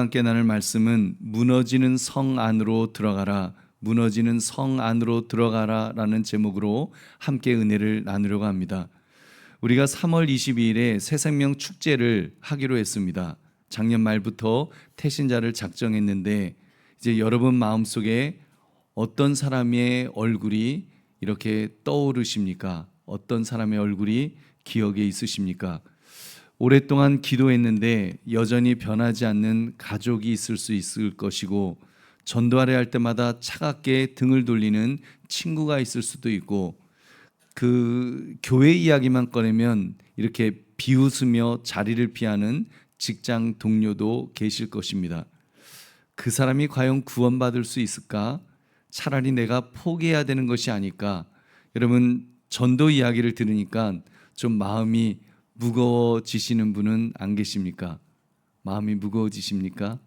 함께 나눌 말씀은 무너지는 성 안으로 들어가라, 무너지는 성 안으로 들어가라 라는 제목으로 함께 은혜를 나누려고 합니다. 우리가 3월 22일에 새생명 축제를 하기로 했습니다. 작년 말부터 태신자를 작정했는데 이제 여러분 마음속에 어떤 사람의 얼굴이 이렇게 떠오르십니까? 어떤 사람의 얼굴이 기억에 있으십니까? 오랫동안 기도했는데 여전히 변하지 않는 가족이 있을 수 있을 것이고, 전도하려 할 때마다 차갑게 등을 돌리는 친구가 있을 수도 있고, 그 교회 이야기만 꺼내면 이렇게 비웃으며 자리를 피하는 직장 동료도 계실 것입니다. 그 사람이 과연 구원받을 수 있을까? 차라리 내가 포기해야 되는 것이 아닐까? 여러분, 전도 이야기를 들으니까 좀 마음이 무거워지시는 분은 안 계십니까? 마음이 무거워지십니까?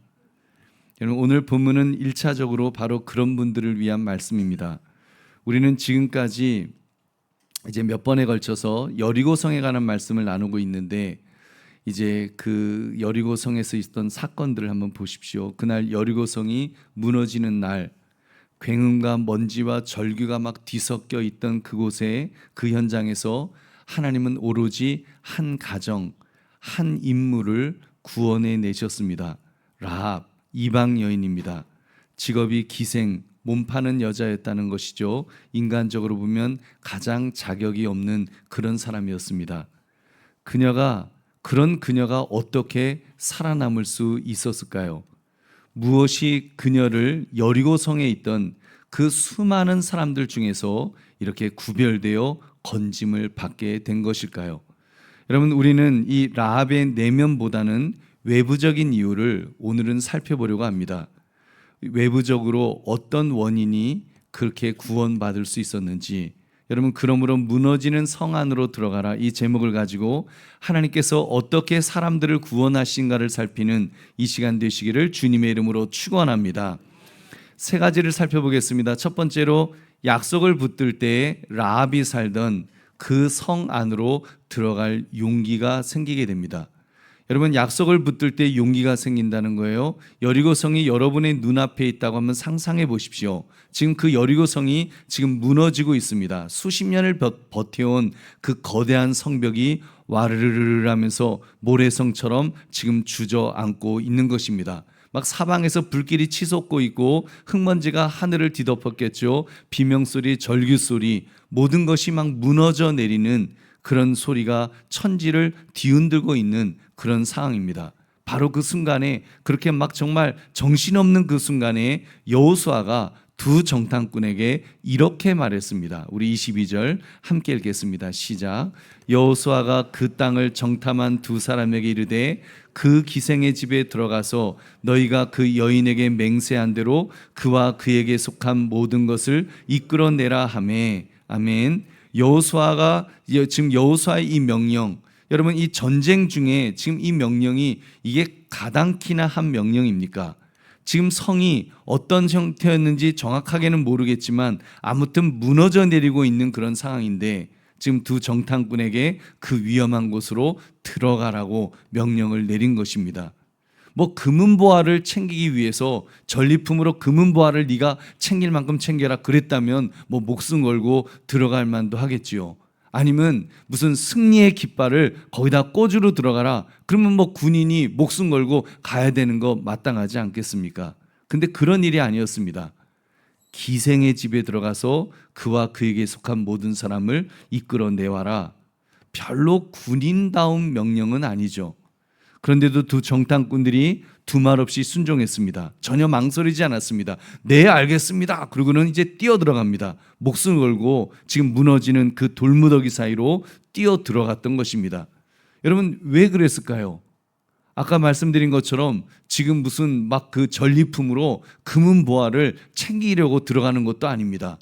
여러분, 오늘 본문은 1차적으로 바로 그런 분들을 위한 말씀입니다. 우리는 지금까지 이제 몇 번에 걸쳐서 여리고성에 관한 말씀을 나누고 있는데, 이제 그 여리고성에서 있었던 사건들을 한번 보십시오. 그날 여리고성이 무너지는 날, 굉음과 먼지와 절규가 막 뒤섞여 있던 그곳에, 그 현장에서 하나님은 오로지 한 가정, 한 인물을 구원해 내셨습니다. 라합, 이방 여인입니다. 직업이 기생, 몸 파는 여자였다는 것이죠. 인간적으로 보면 가장 자격이 없는 그런 사람이었습니다. 그런 그녀가 어떻게 살아남을 수 있었을까요? 무엇이 그녀를 여리고성에 있던 그 수많은 사람들 중에서 이렇게 구별되어 건짐을 받게 된 것일까요? 여러분, 우리는 이 라합의 내면보다는 외부적인 이유를 오늘은 살펴보려고 합니다. 외부적으로 어떤 원인이 그렇게 구원받을 수 있었는지. 여러분, 그러므로 무너지는 성 안으로 들어가라, 이 제목을 가지고 하나님께서 어떻게 사람들을 구원하신가를 살피는 이 시간 되시기를 주님의 이름으로 축원합니다. 세 가지를 살펴보겠습니다. 첫 번째로, 약속을 붙들 때에 라합이 살던 그 성 안으로 들어갈 용기가 생기게 됩니다. 여러분, 약속을 붙들 때 용기가 생긴다는 거예요. 여리고성이 여러분의 눈앞에 있다고 한번 상상해 보십시오. 지금 그 여리고성이 지금 무너지고 있습니다. 수십 년을 버텨온 그 거대한 성벽이 와르르르 하면서 모래성처럼 지금 주저앉고 있는 것입니다. 막 사방에서 불길이 치솟고 있고 흙먼지가 하늘을 뒤덮었겠죠. 비명소리, 절규소리, 모든 것이 막 무너져 내리는 그런 소리가 천지를 뒤흔들고 있는 그런 상황입니다. 바로 그 순간에, 그렇게 막 정말 정신없는 그 순간에 여호수아가 두 정탐꾼에게 이렇게 말했습니다. 우리 22절 함께 읽겠습니다. 시작. 여호수아가 그 땅을 정탐한 두 사람에게 이르되, 그 기생의 집에 들어가서 너희가 그 여인에게 맹세한 대로 그와 그에게 속한 모든 것을 이끌어내라 하매. 아멘. 여호수아가 지금 여호수아의 이 명령, 여러분, 이 전쟁 중에 지금 이 명령이 이게 가당키나 한 명령입니까? 지금 성이 어떤 형태였는지 정확하게는 모르겠지만 아무튼 무너져 내리고 있는 그런 상황인데, 지금 두 정탐꾼에게 그 위험한 곳으로 들어가라고 명령을 내린 것입니다. 뭐 금은보화를 챙기기 위해서 전리품으로 금은보화를 네가 챙길 만큼 챙겨라 그랬다면 뭐 목숨 걸고 들어갈 만도 하겠지요. 아니면 무슨 승리의 깃발을 거기다 꽂으러 들어가라, 그러면 뭐 군인이 목숨 걸고 가야 되는 거 마땅하지 않겠습니까? 근데 그런 일이 아니었습니다. 기생의 집에 들어가서 그와 그에게 속한 모든 사람을 이끌어내와라. 별로 군인다운 명령은 아니죠. 그런데도 두 정탐꾼들이 두말 없이 순종했습니다. 전혀 망설이지 않았습니다. 네, 알겠습니다. 그러고는 이제 뛰어 들어갑니다. 목숨을 걸고 지금 무너지는 그 돌무더기 사이로 뛰어 들어갔던 것입니다. 여러분, 왜 그랬을까요? 아까 말씀드린 것처럼 지금 무슨 막 그 전리품으로 금은보화를 챙기려고 들어가는 것도 아닙니다.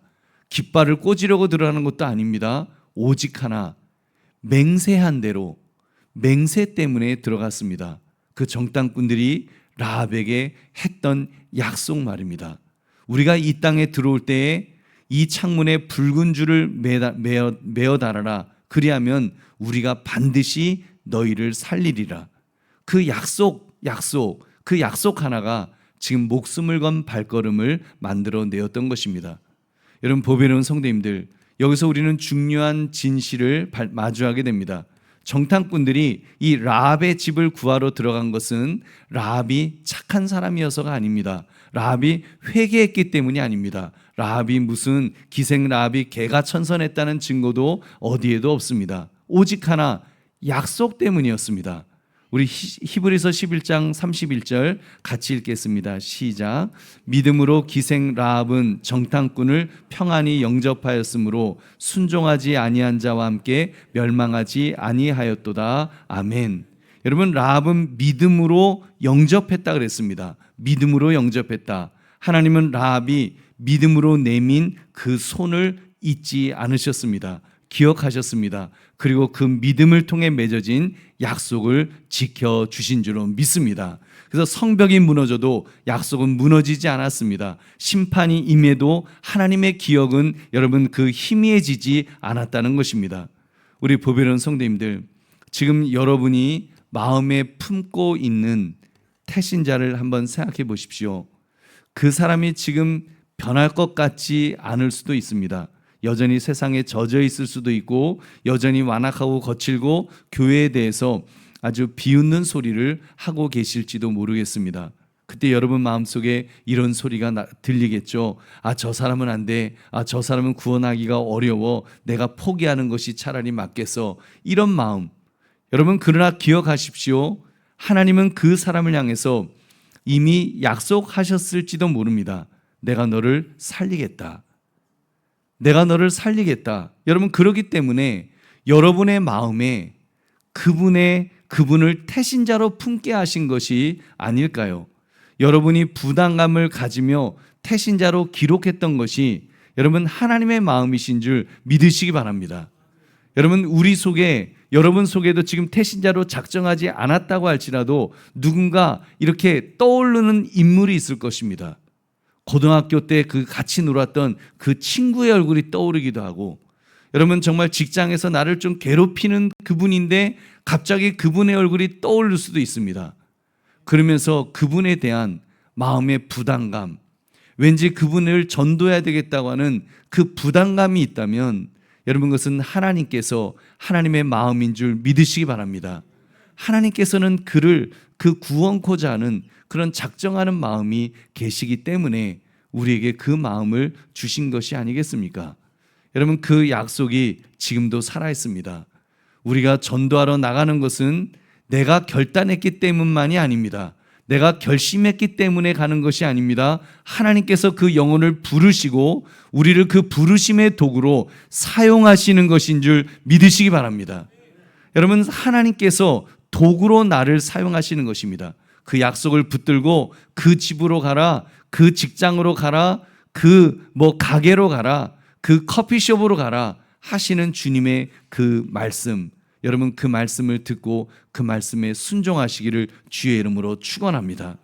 깃발을 꽂으려고 들어가는 것도 아닙니다. 오직 하나, 맹세한 대로, 맹세 때문에 들어갔습니다. 그 정탐꾼들이 라합에게 했던 약속 말입니다. 우리가 이 땅에 들어올 때에 이 창문에 붉은 줄을 매어 달아라. 그리하면 우리가 반드시 너희를 살리리라. 그 약속, 그 약속 하나가 지금 목숨을 건 발걸음을 만들어 내었던 것입니다. 여러분, 보배로운 성도님들, 여기서 우리는 중요한 진실을 마주하게 됩니다. 정탐꾼들이 이 라합의 집을 구하러 들어간 것은 라합이 착한 사람이어서가 아닙니다. 라합이 회개했기 때문이 아닙니다. 라합이 무슨 기생 라합이 개가천선했다는 증거도 어디에도 없습니다. 오직 하나, 약속 때문이었습니다. 우리 히브리서 11장 31절 같이 읽겠습니다. 시작. 믿음으로 기생 라합은 정탐꾼을 평안히 영접하였으므로 순종하지 아니한 자와 함께 멸망하지 아니하였도다. 아멘. 여러분, 라합은 믿음으로 영접했다 그랬습니다. 믿음으로 영접했다. 하나님은 라합이 믿음으로 내민 그 손을 잊지 않으셨습니다. 기억하셨습니다. 그리고 그 믿음을 통해 맺어진 약속을 지켜주신 줄로 믿습니다. 그래서 성벽이 무너져도 약속은 무너지지 않았습니다. 심판이 임해도 하나님의 기억은 여러분 그 희미해지지 않았다는 것입니다. 우리 보배로운 성도님들, 지금 여러분이 마음에 품고 있는 태신자를 한번 생각해 보십시오. 그 사람이 지금 변할 것 같지 않을 수도 있습니다. 여전히 세상에 젖어 있을 수도 있고 여전히 완악하고 거칠고 교회에 대해서 아주 비웃는 소리를 하고 계실지도 모르겠습니다. 그때 여러분 마음속에 이런 소리가 들리겠죠. 아, 저 사람은 안 돼. 아, 저 사람은 구원하기가 어려워. 내가 포기하는 것이 차라리 맞겠어. 이런 마음. 여러분, 그러나 기억하십시오. 하나님은 그 사람을 향해서 이미 약속하셨을지도 모릅니다. 내가 너를 살리겠다. 내가 너를 살리겠다. 여러분, 그렇기 때문에 여러분의 마음에 그분을 태신자로 품게 하신 것이 아닐까요? 여러분이 부담감을 가지며 태신자로 기록했던 것이 여러분 하나님의 마음이신 줄 믿으시기 바랍니다. 여러분, 여러분 속에도 지금 태신자로 작정하지 않았다고 할지라도 누군가 이렇게 떠오르는 인물이 있을 것입니다. 고등학교 때 그 같이 놀았던 그 친구의 얼굴이 떠오르기도 하고, 여러분 정말 직장에서 나를 좀 괴롭히는 그분인데 갑자기 그분의 얼굴이 떠오를 수도 있습니다. 그러면서 그분에 대한 마음의 부담감, 왠지 그분을 전도해야 되겠다고 하는 그 부담감이 있다면 여러분, 그것은 하나님께서 하나님의 마음인 줄 믿으시기 바랍니다. 하나님께서는 그를 구원코자 하는 그런 작정하는 마음이 계시기 때문에 우리에게 그 마음을 주신 것이 아니겠습니까? 여러분, 그 약속이 지금도 살아있습니다. 우리가 전도하러 나가는 것은 내가 결단했기 때문만이 아닙니다. 내가 결심했기 때문에 가는 것이 아닙니다. 하나님께서 그 영혼을 부르시고 우리를 그 부르심의 도구로 사용하시는 것인 줄 믿으시기 바랍니다. 여러분, 하나님께서 도구로 나를 사용하시는 것입니다. 그 약속을 붙들고 그 집으로 가라, 그 직장으로 가라, 그 가게로 가라, 그 커피숍으로 가라 하시는 주님의 그 말씀, 여러분 그 말씀을 듣고 그 말씀에 순종하시기를 주의 이름으로 축원합니다.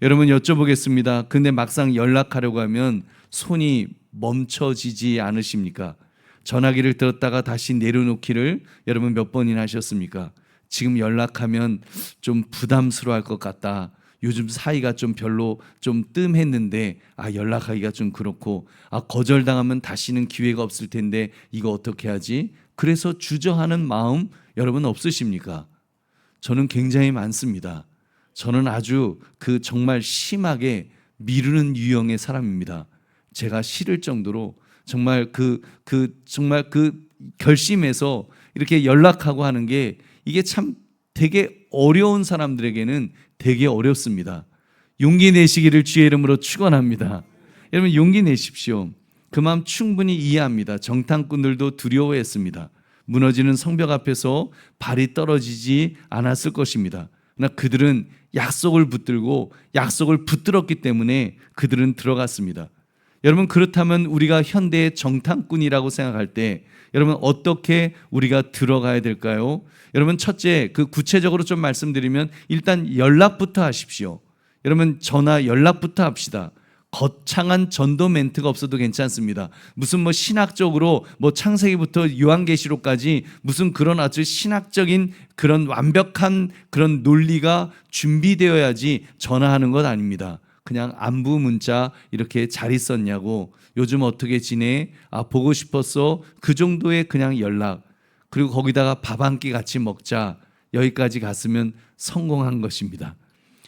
여러분, 여쭤보겠습니다. 근데 막상 연락하려고 하면 손이 멈춰지지 않으십니까? 전화기를 들었다가 다시 내려놓기를 여러분 몇 번이나 하셨습니까? 지금 연락하면 좀 부담스러워할 것 같다. 요즘 사이가 좀 별로 좀 뜸했는데 연락하기가 좀 그렇고 거절당하면 다시는 기회가 없을 텐데 이거 어떻게 하지? 그래서 주저하는 마음 여러분 없으십니까? 저는 굉장히 많습니다. 저는 아주 정말 심하게 미루는 유형의 사람입니다. 제가 싫을 정도로 정말 정말 결심해서 이렇게 연락하고 하는 게 이게 참 되게 어려운 사람들에게는 되게 어렵습니다. 용기 내시기를 주의 이름으로 축원합니다. 여러분, 용기 내십시오. 그 마음 충분히 이해합니다. 정탐꾼들도 두려워했습니다. 무너지는 성벽 앞에서 발이 떨어지지 않았을 것입니다. 그러나 그들은 약속을 붙들고 약속을 붙들었기 때문에 그들은 들어갔습니다. 여러분, 그렇다면 우리가 현대의 정탐꾼이라고 생각할 때 여러분 어떻게 우리가 들어가야 될까요? 여러분, 첫째, 구체적으로 좀 말씀드리면 일단 연락부터 하십시오. 여러분, 전화 연락부터 합시다. 거창한 전도 멘트가 없어도 괜찮습니다. 무슨 뭐 신학적으로 뭐 창세기부터 요한계시록까지 무슨 그런 아주 신학적인 그런 완벽한 그런 논리가 준비되어야지 전화하는 것 아닙니다. 그냥 안부 문자 이렇게 잘 있었냐고, 요즘 어떻게 지내? 아, 보고 싶었어. 그 정도의 그냥 연락. 그리고 거기다가 밥 한 끼 같이 먹자. 여기까지 갔으면 성공한 것입니다.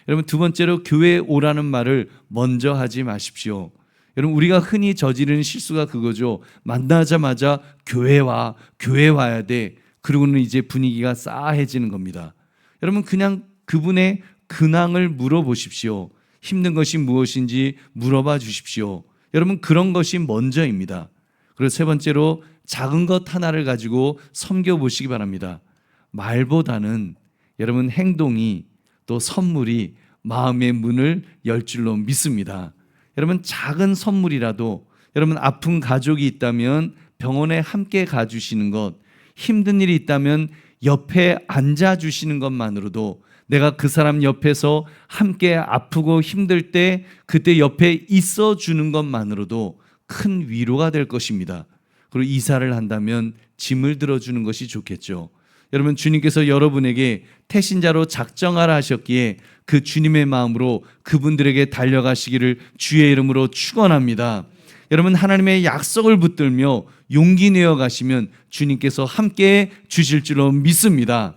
여러분, 두 번째로 교회에 오라는 말을 먼저 하지 마십시오. 여러분, 우리가 흔히 저지르는 실수가 그거죠. 만나자마자 교회 와야 돼. 그러고는 이제 분위기가 싸해지는 겁니다. 여러분, 그냥 그분의 근황을 물어보십시오. 힘든 것이 무엇인지 물어봐 주십시오. 여러분, 그런 것이 먼저입니다. 그리고 세 번째로 작은 것 하나를 가지고 섬겨보시기 바랍니다. 말보다는 여러분 행동이 또 선물이 마음의 문을 열 줄로 믿습니다. 여러분, 작은 선물이라도 여러분 아픈 가족이 있다면 병원에 함께 가주시는 것, 힘든 일이 있다면 옆에 앉아주시는 것만으로도 내가 그 사람 옆에서 함께 아프고 힘들 때 그때 옆에 있어주는 것만으로도 큰 위로가 될 것입니다. 그리고 이사를 한다면 짐을 들어주는 것이 좋겠죠. 여러분, 주님께서 여러분에게 태신자로 작정하라 하셨기에 그 주님의 마음으로 그분들에게 달려가시기를 주의 이름으로 축원합니다. 여러분, 하나님의 약속을 붙들며 용기 내어 가시면 주님께서 함께 주실 줄로 믿습니다.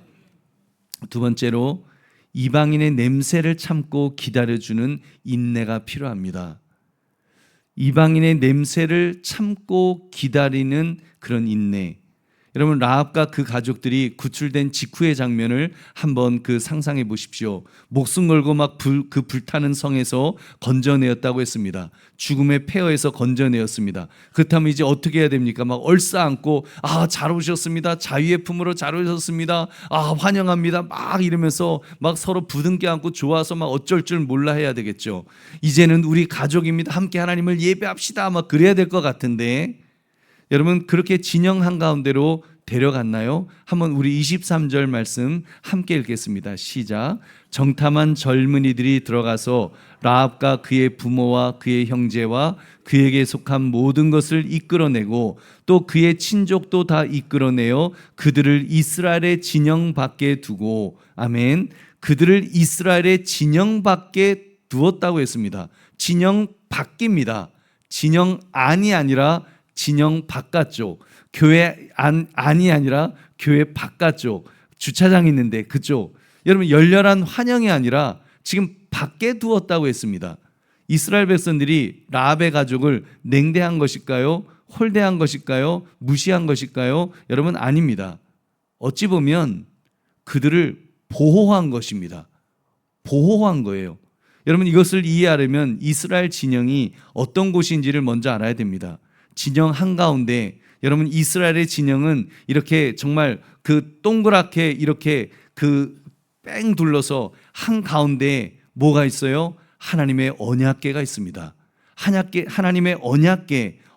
두 번째로 이방인의 냄새를 참고 기다려주는 인내가 필요합니다. 이방인의 냄새를 참고 기다리는 그런 인내. 여러분, 라합과 그 가족들이 구출된 직후의 장면을 한번 상상해 보십시오. 목숨 걸고 막 그 불타는 성에서 건져내었다고 했습니다. 죽음의 폐허에서 건져내었습니다. 그렇다면 이제 어떻게 해야 됩니까? 막 얼싸안고, 아, 잘 오셨습니다. 자유의 품으로 잘 오셨습니다. 아, 환영합니다. 막 이러면서 막 서로 부둥켜 안고 좋아서 막 어쩔 줄 몰라 해야 되겠죠. 이제는 우리 가족입니다. 함께 하나님을 예배합시다. 막 그래야 될 것 같은데, 여러분, 그렇게 진영 한가운데로 데려갔나요? 한번 우리 23절 말씀 함께 읽겠습니다. 시작. 정탐한 젊은이들이 들어가서 라합과 그의 부모와 그의 형제와 그에게 속한 모든 것을 이끌어내고 또 그의 친족도 다 이끌어내어 그들을 이스라엘의 진영 밖에 두고, 아멘, 그들을 이스라엘의 진영 밖에 두었다고 했습니다. 진영 밖입니다. 진영 안이 아니라 진영 바깥쪽, 교회 안이 아니라 교회 바깥쪽, 주차장 있는데 그쪽, 여러분 열렬한 환영이 아니라 지금 밖에 두었다고 했습니다. 이스라엘 백성들이 라합의 가족을 냉대한 것일까요? 홀대한 것일까요? 무시한 것일까요? 여러분, 아닙니다. 어찌 보면 그들을 보호한 것입니다. 보호한 거예요. 여러분, 이것을 이해하려면 이스라엘 진영이 어떤 곳인지를 먼저 알아야 됩니다. 진영 한가운데, 여러분, 이스라엘의 진영은 이렇게 정말 그 동그랗게 이렇게 뺑 둘러서 한가운데에 뭐가 있어요? 하나님의 언약궤가 있습니다. 하나님의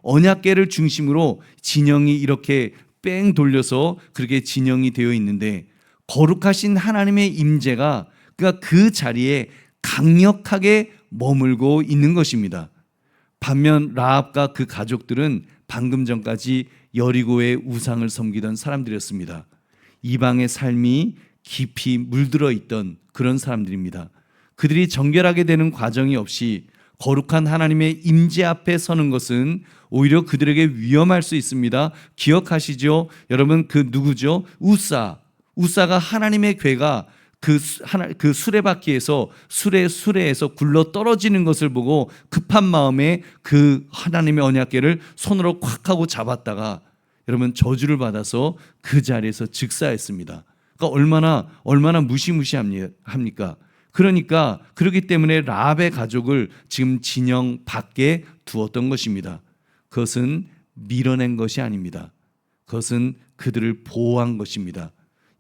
언약궤를 중심으로 진영이 이렇게 뺑 돌려서 그렇게 진영이 되어 있는데, 거룩하신 하나님의 임재가 그 자리에 강력하게 머물고 있는 것입니다. 반면 라합과 그 가족들은 방금 전까지 여리고의 우상을 섬기던 사람들이었습니다. 이방의 삶이 깊이 물들어 있던 그런 사람들입니다. 그들이 정결하게 되는 과정이 없이 거룩한 하나님의 임재 앞에 서는 것은 오히려 그들에게 위험할 수 있습니다. 기억하시죠? 여러분, 그 누구죠? 우사가 하나님의 궤가 그 수레바퀴에서 수레에서 굴러 떨어지는 것을 보고 급한 마음에 그 하나님의 언약궤를 손으로 콱 하고 잡았다가 여러분 저주를 받아서 그 자리에서 즉사했습니다. 그러니까 얼마나 무시무시합니까? 그러니까 그렇기 때문에 라합의 가족을 지금 진영 밖에 두었던 것입니다. 그것은 밀어낸 것이 아닙니다. 그것은 그들을 보호한 것입니다.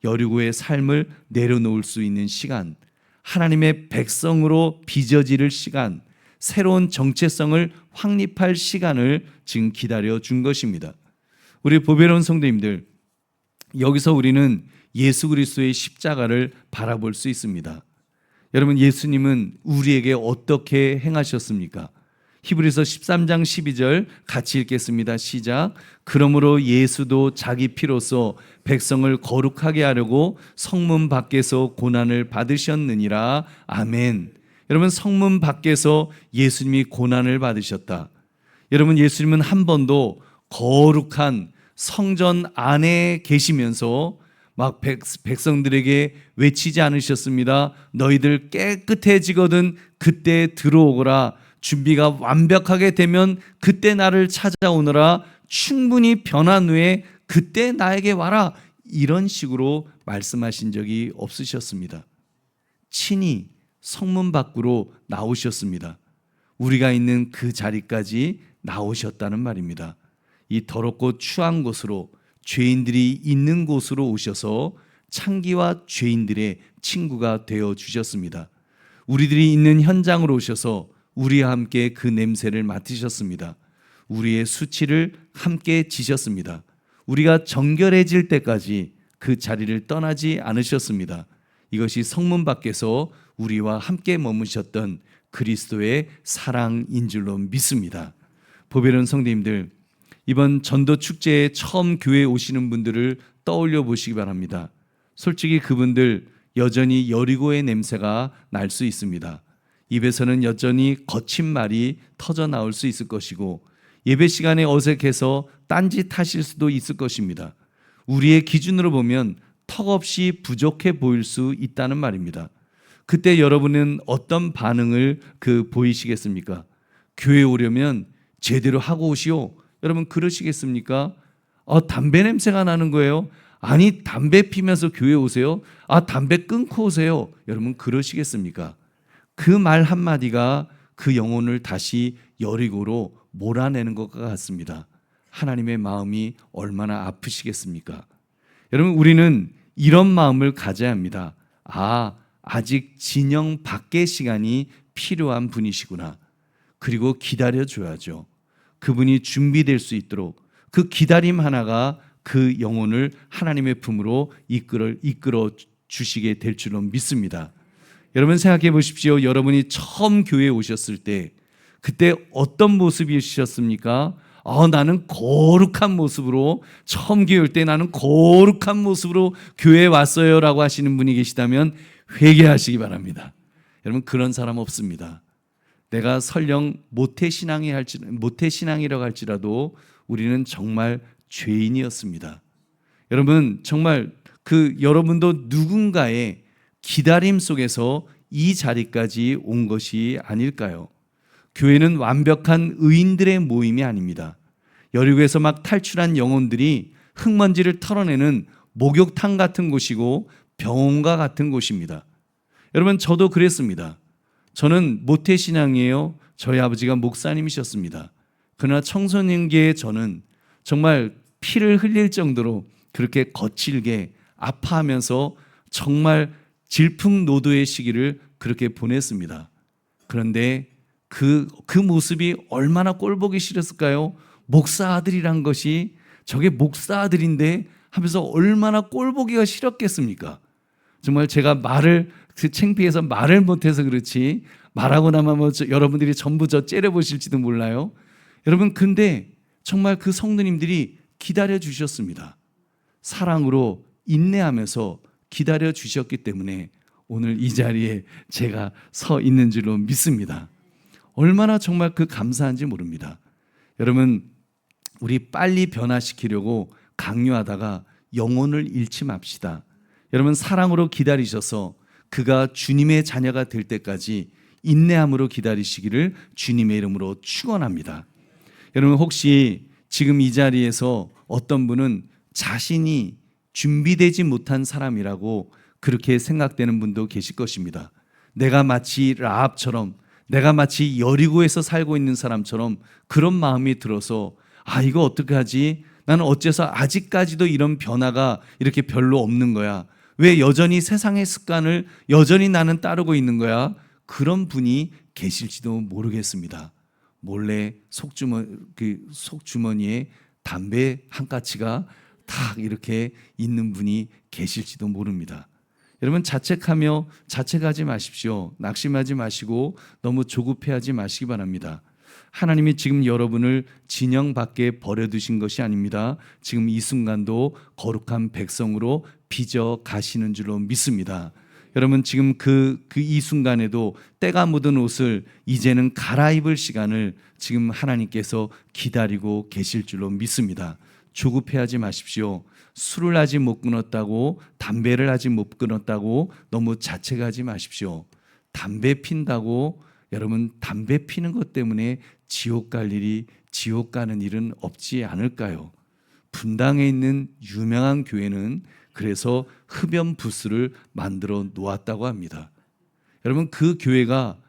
여리고의 삶을 내려놓을 수 있는 시간, 하나님의 백성으로 빚어질 시간, 새로운 정체성을 확립할 시간을 지금 기다려 준 것입니다. 우리 보배로운 성도님들, 여기서 우리는 예수 그리스도의 십자가를 바라볼 수 있습니다. 여러분, 예수님은 우리에게 어떻게 행하셨습니까? 히브리서 13장 12절 같이 읽겠습니다. 시작. 그러므로 예수도 자기 피로써 백성을 거룩하게 하려고 성문 밖에서 고난을 받으셨느니라. 아멘. 여러분, 성문 밖에서 예수님이 고난을 받으셨다. 여러분, 예수님은 한 번도 거룩한 성전 안에 계시면서 막 백성들에게 외치지 않으셨습니다. 너희들 깨끗해지거든 그때 들어오거라. 준비가 완벽하게 되면 그때 나를 찾아오너라. 충분히 변한 후에 그때 나에게 와라. 이런 식으로 말씀하신 적이 없으셨습니다. 친히 성문 밖으로 나오셨습니다. 우리가 있는 그 자리까지 나오셨다는 말입니다. 이 더럽고 추한 곳으로, 죄인들이 있는 곳으로 오셔서 창기와 죄인들의 친구가 되어 주셨습니다. 우리들이 있는 현장으로 오셔서 우리와 함께 그 냄새를 맡으셨습니다. 우리의 수치를 함께 지셨습니다. 우리가 정결해질 때까지 그 자리를 떠나지 않으셨습니다. 이것이 성문 밖에서 우리와 함께 머무셨던 그리스도의 사랑인 줄로 믿습니다. 보배로운 성도님들, 이번 전도 축제에 처음 교회에 오시는 분들을 떠올려 보시기 바랍니다. 솔직히 그분들 여전히 여리고의 냄새가 날 수 있습니다. 입에서는 여전히 거친 말이 터져 나올 수 있을 것이고, 예배 시간에 어색해서 딴짓하실 수도 있을 것입니다. 우리의 기준으로 보면 턱없이 부족해 보일 수 있다는 말입니다. 그때 여러분은 어떤 반응을 보이시겠습니까? 교회에 오려면 제대로 하고 오시오. 여러분 그러시겠습니까? 담배 냄새가 나는 거예요. 아니 담배 피면서 교회 오세요? 담배 끊고 오세요. 여러분 그러시겠습니까? 그 말 한마디가 그 영혼을 다시 여리고로 몰아내는 것과 같습니다. 하나님의 마음이 얼마나 아프시겠습니까? 여러분 우리는 이런 마음을 가져야 합니다. 아직 진영 밖의 시간이 필요한 분이시구나. 그리고 기다려줘야죠. 그분이 준비될 수 있도록 그 기다림 하나가 그 영혼을 하나님의 품으로 이끌어 주시게 될 줄로 믿습니다. 여러분 생각해 보십시오. 여러분이 처음 교회에 오셨을 때 그때 어떤 모습이셨습니까? 나는 거룩한 모습으로 처음 교회 올 때 나는 거룩한 모습으로 교회에 왔어요 라고 하시는 분이 계시다면 회개하시기 바랍니다. 여러분 그런 사람 없습니다. 내가 설령 모태신앙이라고 할지라도 우리는 정말 죄인이었습니다. 여러분 정말 여러분도 누군가의 기다림 속에서 이 자리까지 온 것이 아닐까요? 교회는 완벽한 의인들의 모임이 아닙니다. 여리고에서 막 탈출한 영혼들이 흙먼지를 털어내는 목욕탕 같은 곳이고 병원과 같은 곳입니다. 여러분 저도 그랬습니다. 저는 모태신앙이에요. 저희 아버지가 목사님이셨습니다. 그러나 청소년기에 저는 정말 피를 흘릴 정도로 그렇게 거칠게 아파하면서 정말 질풍노도의 시기를 그렇게 보냈습니다. 그런데 그 모습이 얼마나 꼴보기 싫었을까요? 목사 아들이란 것이 저게 목사 아들인데 하면서 얼마나 꼴보기가 싫었겠습니까? 정말 제가 창피해서 말을 못해서 그렇지 말하고 나면 여러분들이 전부 째려보실지도 몰라요. 여러분 근데 정말 그 성도님들이 기다려 주셨습니다. 사랑으로 인내하면서 기다려 주셨기 때문에 오늘 이 자리에 제가 서 있는 줄로 믿습니다. 얼마나 정말 감사한지 모릅니다. 여러분 우리 빨리 변화시키려고 강요하다가 영혼을 잃지 맙시다. 여러분 사랑으로 기다리셔서 그가 주님의 자녀가 될 때까지 인내함으로 기다리시기를 주님의 이름으로 축원합니다. 여러분 혹시 지금 이 자리에서 어떤 분은 자신이 준비되지 못한 사람이라고 그렇게 생각되는 분도 계실 것입니다. 내가 마치 라합처럼, 내가 마치 여리고에서 살고 있는 사람처럼 그런 마음이 들어서 이거 어떻게 하지? 나는 어째서 아직까지도 이런 변화가 이렇게 별로 없는 거야? 왜 여전히 세상의 습관을 여전히 나는 따르고 있는 거야? 그런 분이 계실지도 모르겠습니다. 몰래 속주머니에 담배 한 가치가 딱 이렇게 있는 분이 계실지도 모릅니다. 여러분 자책하지 마십시오. 낙심하지 마시고 너무 조급해하지 마시기 바랍니다. 하나님이 지금 여러분을 진영 밖에 버려두신 것이 아닙니다. 지금 이 순간도 거룩한 백성으로 빚어 가시는 줄로 믿습니다. 여러분 지금 이 순간에도 때가 묻은 옷을 이제는 갈아입을 시간을 지금 하나님께서 기다리고 계실 줄로 믿습니다. 조급해하지 마십시오. 술을 아직 못 끊었다고, 담배를 아직 못 끊었다고 너무 자책하지 마십시오. 담배 핀다고 여러분 담배 피는 것 때문에 지옥 가는 일은 없지 않을까요? 분당에 있는 유명한 교회는 그래서 흡연 부스를 만들어 놓았다고 합니다. 여러분 그 교회가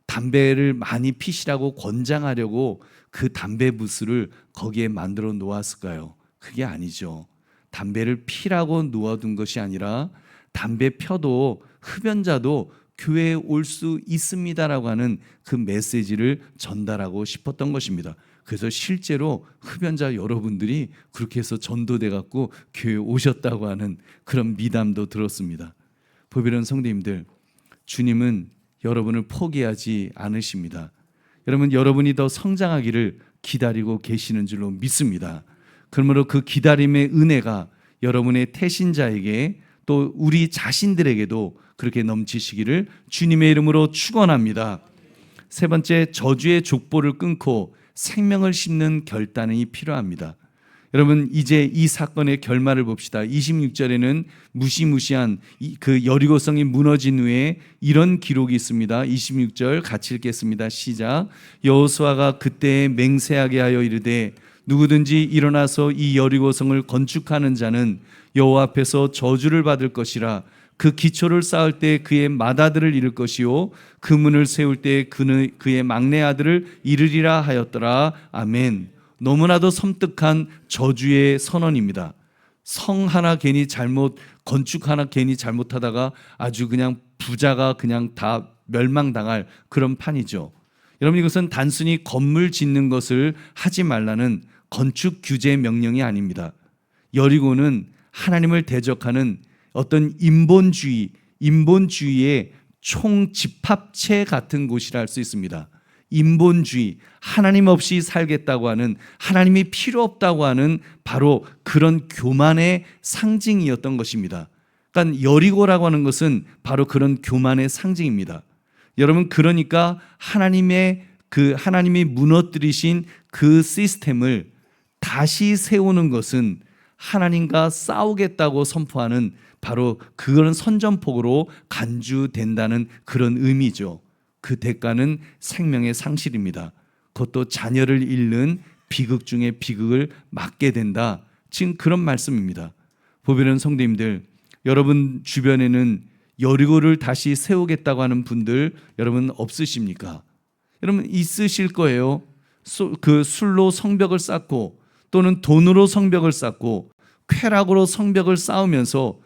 담배를 많이 피시라고 권장하려고 그 담배 부스를 거기에 만들어 놓았을까요? 그게 아니죠. 담배를 피라고 놓아둔 것이 아니라 담배 펴도 흡연자도 교회에 올 수 있습니다라고 하는 그 메시지를 전달하고 싶었던 것입니다. 그래서 실제로 흡연자 여러분들이 그렇게 해서 전도돼 갖고 교회에 오셨다고 하는 그런 미담도 들었습니다. 보배로운 성도님들, 주님은 여러분을 포기하지 않으십니다. 여러분이 더 성장하기를 기다리고 계시는 줄로 믿습니다. 그러므로 그 기다림의 은혜가 여러분의 태신자에게 또 우리 자신들에게도 그렇게 넘치시기를 주님의 이름으로 축원합니다. 세 번째, 저주의 족보를 끊고 생명을 심는 결단이 필요합니다. 여러분 이제 이 사건의 결말을 봅시다. 26절에는 무시무시한 그 여리고성이 무너진 후에 이런 기록이 있습니다. 26절 같이 읽겠습니다. 시작. 여호수아가 그때 맹세하게 하여 이르되 누구든지 일어나서 이 여리고성을 건축하는 자는 여호와 앞에서 저주를 받을 것이라. 그 기초를 쌓을 때 그의 맏아들을 잃을 것이요 그 문을 세울 때 그의 막내 아들을 잃으리라 하였더라. 아멘. 너무나도 섬뜩한 저주의 선언입니다. 건축 하나 괜히 잘못하다가 아주 그냥 부자가 그냥 다 멸망당할 그런 판이죠. 여러분 이것은 단순히 건물 짓는 것을 하지 말라는 건축 규제 명령이 아닙니다. 여리고는 하나님을 대적하는 어떤 인본주의의 총집합체 같은 곳이라 할 수 있습니다. 인본주의, 하나님 없이 살겠다고 하는, 하나님이 필요 없다고 하는 바로 그런 교만의 상징이었던 것입니다. 그러니까 여리고라고 하는 것은 바로 그런 교만의 상징입니다. 여러분 그러니까 하나님이 무너뜨리신 그 시스템을 다시 세우는 것은 하나님과 싸우겠다고 선포하는 바로 그런 선전포고로 간주된다는 그런 의미죠. 그 대가는 생명의 상실입니다. 그것도 자녀를 잃는 비극 중에 비극을 맞게 된다. 지금 그런 말씀입니다. 보배로운 성도님들, 여러분 주변에는 여리고를 다시 세우겠다고 하는 분들 여러분 없으십니까? 여러분 있으실 거예요. 그 술로 성벽을 쌓고 또는 돈으로 성벽을 쌓고 쾌락으로 성벽을 쌓으면서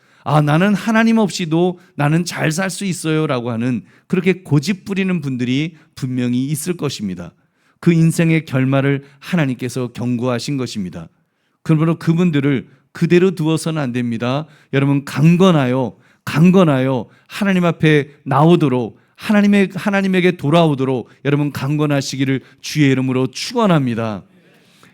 나는 하나님 없이도 나는 잘 살 수 있어요 라고 하는 그렇게 고집 부리는 분들이 분명히 있을 것입니다. 그 인생의 결말을 하나님께서 경고하신 것입니다. 그러므로 그분들을 그대로 두어서는 안 됩니다. 여러분 강건하여 하나님 앞에 나오도록 하나님에게 돌아오도록 여러분 강건하시기를 주의 이름으로 축원합니다.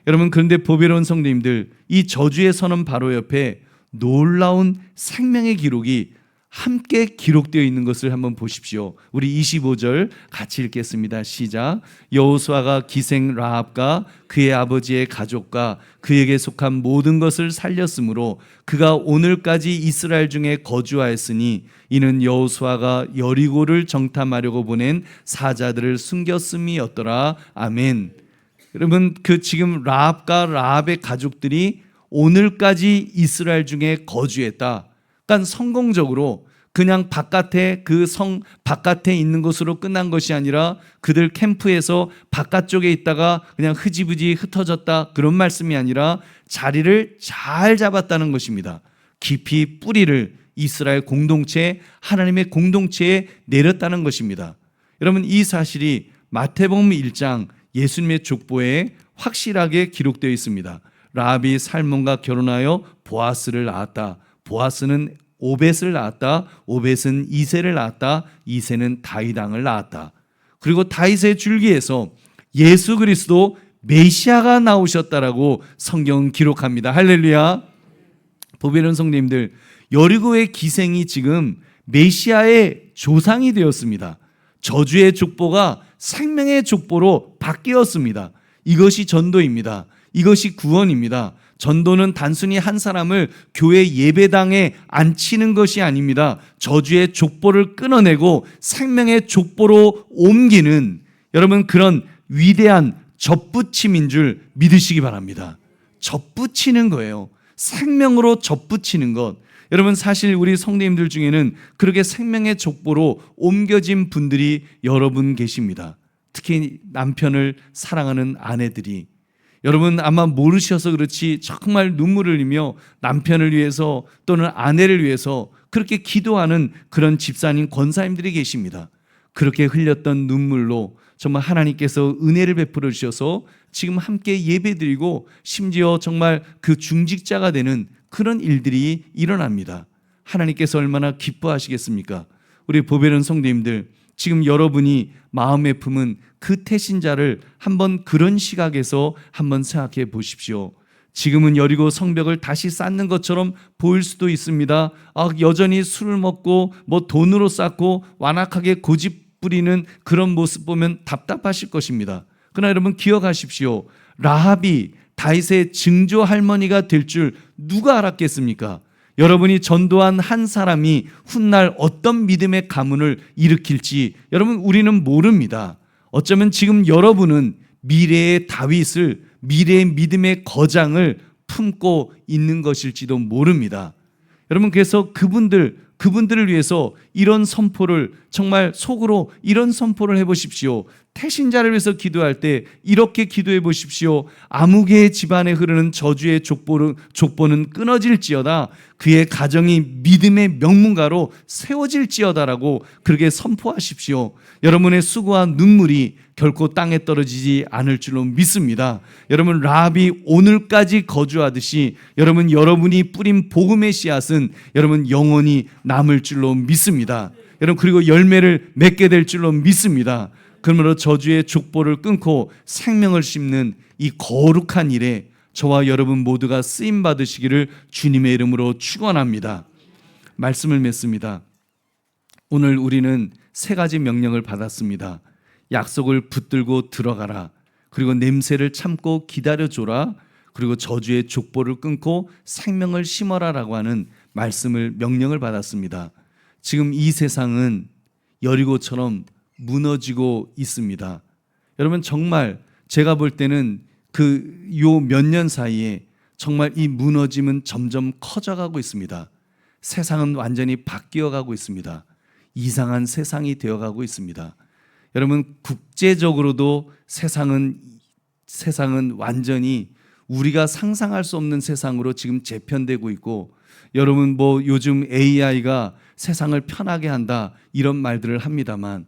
여러분 그런데 보배로운 성도님들, 이 저주의 선언 바로 옆에 놀라운 생명의 기록이 함께 기록되어 있는 것을 한번 보십시오. 우리 25절 같이 읽겠습니다. 시작. 여호수아가 기생 라합과 그의 아버지의 가족과 그에게 속한 모든 것을 살렸으므로 그가 오늘까지 이스라엘 중에 거주하였으니 이는 여호수아가 여리고를 정탐하려고 보낸 사자들을 숨겼음이었더라. 아멘. 여러분 지금 라합과 라합의 가족들이 오늘까지 이스라엘 중에 거주했다. 그러니까 성공적으로 그냥 그 성 바깥에 있는 것으로 끝난 것이 아니라 그들 캠프에서 바깥쪽에 있다가 그냥 흐지부지 흩어졌다 그런 말씀이 아니라 자리를 잘 잡았다는 것입니다. 깊이 뿌리를 이스라엘 공동체, 하나님의 공동체에 내렸다는 것입니다. 여러분 이 사실이 마태복음 1장 예수님의 족보에 확실하게 기록되어 있습니다. 라합이 살몬과 결혼하여 보아스를 낳았다. 보아스는 오벳을 낳았다. 오벳은 이새를 낳았다. 이새는 다윗 왕을 낳았다. 그리고 다윗의 줄기에서 예수 그리스도 메시아가 나오셨다라고 성경은 기록합니다. 할렐루야. 보배는 성도님들, 여리고의 기생이 지금 메시아의 조상이 되었습니다. 저주의 족보가 생명의 족보로 바뀌었습니다. 이것이 전도입니다. 이것이 구원입니다. 전도는 단순히 한 사람을 교회 예배당에 앉히는 것이 아닙니다. 저주의 족보를 끊어내고 생명의 족보로 옮기는, 여러분, 그런 위대한 접붙임인 줄 믿으시기 바랍니다. 접붙이는 거예요. 생명으로 접붙이는 것. 여러분, 사실 우리 성도님들 중에는 그렇게 생명의 족보로 옮겨진 분들이 여러 분 계십니다. 특히 남편을 사랑하는 아내들이, 여러분 아마 모르셔서 그렇지 정말 눈물을 흘리며 남편을 위해서 또는 아내를 위해서 그렇게 기도하는 그런 집사님, 권사님들이 계십니다. 그렇게 흘렸던 눈물로 정말 하나님께서 은혜를 베풀어 주셔서 지금 함께 예배드리고 심지어 정말 그 중직자가 되는 그런 일들이 일어납니다. 하나님께서 얼마나 기뻐하시겠습니까? 우리 보배는 성도님들, 지금 여러분이 마음에 품은 그 태신자를 한번 그런 시각에서 한번 생각해 보십시오. 지금은 여리고 성벽을 다시 쌓는 것처럼 보일 수도 있습니다. 여전히 술을 먹고 돈으로 쌓고 완악하게 고집 부리는 그런 모습 보면 답답하실 것입니다. 그러나 여러분 기억하십시오. 라합이 다윗의 증조 할머니가 될 줄 누가 알았겠습니까? 여러분이 전도한 한 사람이 훗날 어떤 믿음의 가문을 일으킬지 여러분 우리는 모릅니다. 어쩌면 지금 여러분은 미래의 다윗을, 미래의 믿음의 거장을 품고 있는 것일지도 모릅니다. 여러분, 그래서 그분들을 위해서 이런 선포를, 정말 속으로 이런 선포를 해보십시오. 태신자를 위해서 기도할 때 이렇게 기도해 보십시오. 아무개의 집안에 흐르는 저주의 족보는 끊어질지어다. 그의 가정이 믿음의 명문가로 세워질지어다라고 그렇게 선포하십시오. 여러분의 수고와 눈물이 결코 땅에 떨어지지 않을 줄로 믿습니다. 여러분, 라합이 오늘까지 거주하듯이 여러분이 뿌린 복음의 씨앗은 여러분 영원히 남을 줄로 믿습니다. 여러분, 그리고 열매를 맺게 될 줄로 믿습니다. 그러므로 저주의 족보를 끊고 생명을 심는 이 거룩한 일에 저와 여러분 모두가 쓰임 받으시기를 주님의 이름으로 축원합니다. 말씀을 맺습니다. 오늘 우리는 세 가지 명령을 받았습니다. 약속을 붙들고 들어가라. 그리고 냄새를 참고 기다려줘라. 그리고 저주의 족보를 끊고 생명을 심어라라고 하는 명령을 받았습니다. 지금 이 세상은 여리고처럼 무너지고 있습니다. 여러분, 정말 제가 볼 때는 요 몇 년 사이에 정말 이 무너짐은 점점 커져가고 있습니다. 세상은 완전히 바뀌어가고 있습니다. 이상한 세상이 되어가고 있습니다. 여러분, 국제적으로도 세상은 완전히 우리가 상상할 수 없는 세상으로 지금 재편되고 있고, 여러분 요즘 AI가 세상을 편하게 한다 이런 말들을 합니다만,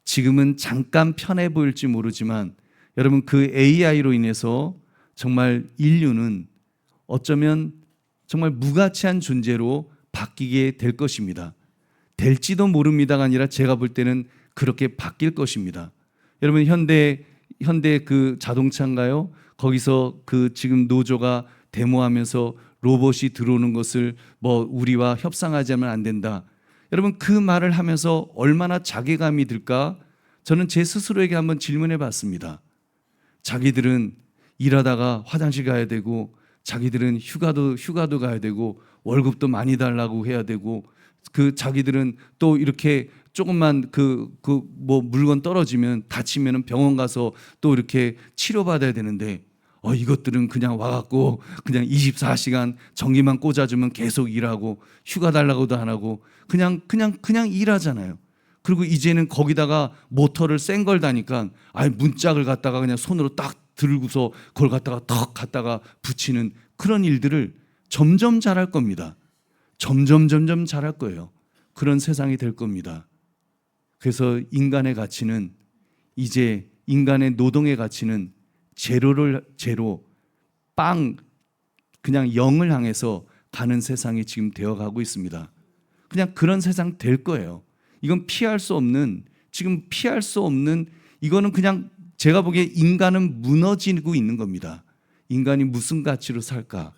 지금은 잠깐 편해 보일지 모르지만 여러분, 그 AI로 인해서 정말 인류는 어쩌면 정말 무가치한 존재로 바뀌게 될 것입니다. 될지도 모릅니다가 아니라 제가 볼 때는 그렇게 바뀔 것입니다. 여러분, 현대 그 자동차인가요? 거기서 그 지금 노조가 데모하면서 로봇이 들어오는 것을 우리와 협상하지 않으면 안 된다. 여러분, 그 말을 하면서 얼마나 자괴감이 들까? 저는 제 스스로에게 한번 질문해 봤습니다. 자기들은 일하다가 화장실 가야 되고, 자기들은 휴가도 가야 되고, 월급도 많이 달라고 해야 되고, 자기들은 또 이렇게 조금만 물건 떨어지면 다치면 병원 가서 또 이렇게 치료받아야 되는데, 이것들은 그냥 와갖고 그냥 24시간 전기만 꽂아주면 계속 일하고, 휴가 달라고도 안 하고 그냥 일하잖아요. 그리고 이제는 거기다가 모터를 센 걸 다니까 문짝을 갖다가 그냥 손으로 딱 들고서 그걸 갖다가 붙이는 그런 일들을 점점 잘할 겁니다. 점점 잘할 거예요. 그런 세상이 될 겁니다. 그래서 인간의 가치는, 이제 인간의 노동의 가치는 제로, 그냥 0을 향해서 가는 세상이 지금 되어가고 있습니다. 그냥 그런 세상 될 거예요. 이건 피할 수 없는 지금 피할 수 없는, 이거는 그냥 제가 보기에 인간은 무너지고 있는 겁니다. 인간이 무슨 가치로 살까?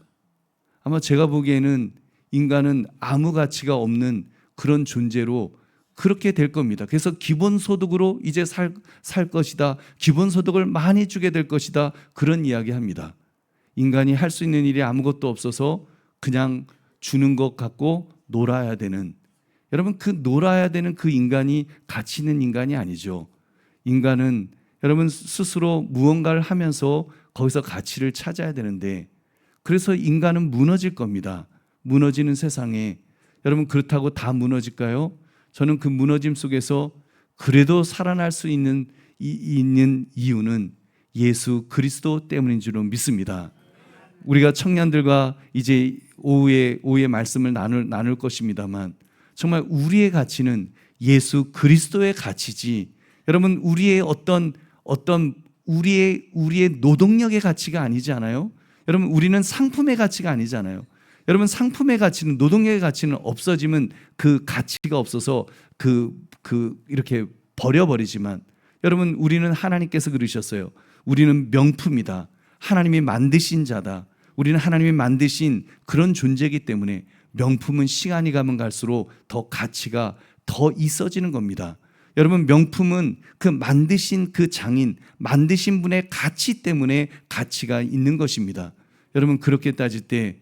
아마 제가 보기에는 인간은 아무 가치가 없는 그런 존재로 그렇게 될 겁니다. 그래서 기본소득으로 이제 살 것이다. 기본소득을 많이 주게 될 것이다. 그런 이야기합니다. 인간이 할 수 있는 일이 아무것도 없어서 그냥 주는 것 갖고 놀아야 되는, 여러분 그 놀아야 되는 그 인간이 가치 있는 인간이 아니죠. 인간은 여러분 스스로 무언가를 하면서 거기서 가치를 찾아야 되는데, 그래서 인간은 무너질 겁니다. 무너지는 세상에 여러분 그렇다고 다 무너질까요? 저는 그 무너짐 속에서 그래도 살아날 수 있는 이유는 예수 그리스도 때문인 줄로 믿습니다. 우리가 청년들과 이제 오후에 말씀을 나눌 것입니다만, 정말 우리의 가치는 예수 그리스도의 가치지, 여러분 우리의 어떤 우리의 노동력의 가치가 아니지 않아요? 여러분 우리는 상품의 가치가 아니잖아요. 여러분 상품의 가치는, 노동력의 가치는 없어지면 그 가치가 없어서 이렇게 버려버리지만, 여러분 우리는 하나님께서 그러셨어요. 우리는 명품이다. 하나님이 만드신 자다. 우리는 하나님이 만드신 그런 존재이기 때문에 명품은 시간이 가면 갈수록 더 가치가 더 있어지는 겁니다. 여러분 명품은 그 만드신 그 장인, 만드신 분의 가치 때문에 가치가 있는 것입니다. 여러분 그렇게 따질 때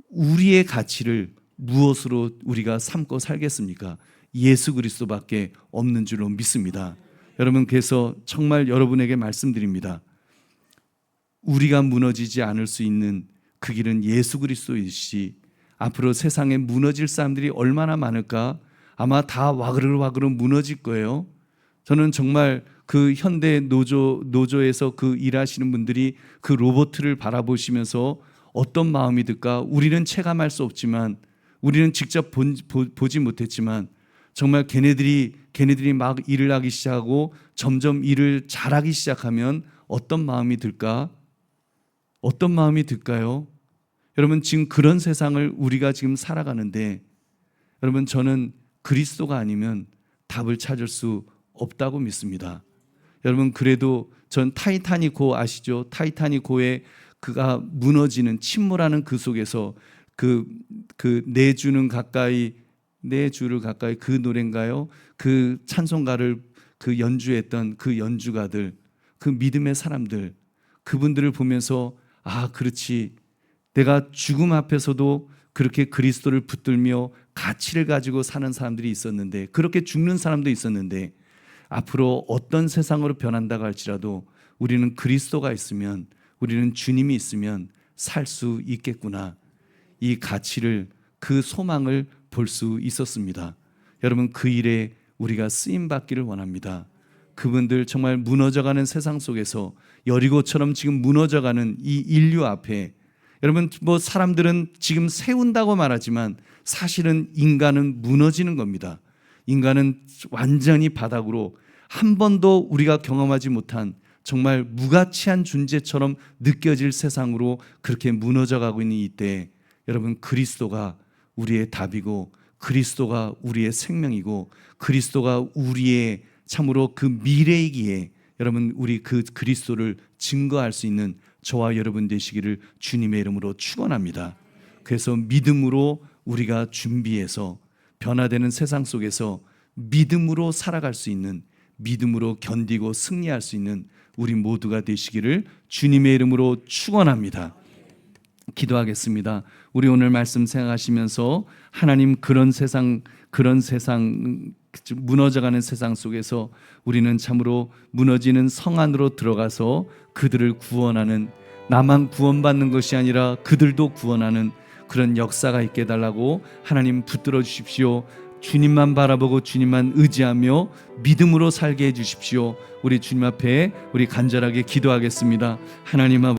우리의 가치를 무엇으로 우리가 삼고 살겠습니까? 예수 그리스도밖에 없는 줄로 믿습니다. 여러분 그래서 정말 여러분에게 말씀드립니다. 우리가 무너지지 않을 수 있는 그 길은 예수 그리스도이시, 앞으로 세상에 무너질 사람들이 얼마나 많을까? 아마 다 와그르르 무너질 거예요. 저는 정말 그 현대 노조에서 그 일하시는 분들이 그 로봇을 바라보시면서 어떤 마음이 들까? 우리는 체감할 수 없지만, 우리는 직접 보지 못했지만, 정말 걔네들이 막 일을 하기 시작하고 점점 일을 잘하기 시작하면 어떤 마음이 들까? 어떤 마음이 들까요? 여러분 지금 그런 세상을 우리가 지금 살아가는데, 여러분 저는 그리스도가 아니면 답을 찾을 수 없다고 믿습니다. 여러분 그래도 전 타이타닉호 아시죠? 타이타닉호에 그가 무너지는, 침몰하는 그 속에서 네 주를 가까이 그 노래인가요? 그 찬송가를 그 연주했던 그 연주가들, 그 믿음의 사람들, 그분들을 보면서 아 그렇지, 내가 죽음 앞에서도 그렇게 그리스도를 붙들며 가치를 가지고 사는 사람들이 있었는데, 그렇게 죽는 사람도 있었는데, 앞으로 어떤 세상으로 변한다고 할지라도 우리는 그리스도가 있으면, 우리는 주님이 있으면 살 수 있겠구나, 이 가치를, 그 소망을 볼 수 있었습니다. 여러분 그 일에 우리가 쓰임 받기를 원합니다. 그분들 정말 무너져가는 세상 속에서, 여리고처럼 지금 무너져가는 이 인류 앞에, 여러분 사람들은 지금 세운다고 말하지만 사실은 인간은 무너지는 겁니다. 인간은 완전히 바닥으로, 한 번도 우리가 경험하지 못한 정말 무가치한 존재처럼 느껴질 세상으로 그렇게 무너져가고 있는 이때, 여러분 그리스도가 우리의 답이고, 그리스도가 우리의 생명이고, 그리스도가 우리의 참으로 그 미래이기에, 여러분 우리 그 그리스도를 증거할 수 있는 저와 여러분 되시기를 주님의 이름으로 축원합니다. 그래서 믿음으로 우리가 준비해서 변화되는 세상 속에서 믿음으로 살아갈 수 있는, 믿음으로 견디고 승리할 수 있는 우리 모두가 되시기를 주님의 이름으로 축원합니다. 기도하겠습니다. 우리 오늘 말씀 생각하시면서 하나님 그런 세상 무너져가는 세상 속에서 우리는 참으로 무너지는 성 안으로 들어가서 그들을 구원하는, 나만 구원받는 것이 아니라 그들도 구원하는 그런 역사가 있게 해달라고 하나님 붙들어 주십시오. 주님만 바라보고 주님만 의지하며 믿음으로 살게 해주십시오. 우리 주님 앞에 우리 간절하게 기도하겠습니다. 하나님 아버지,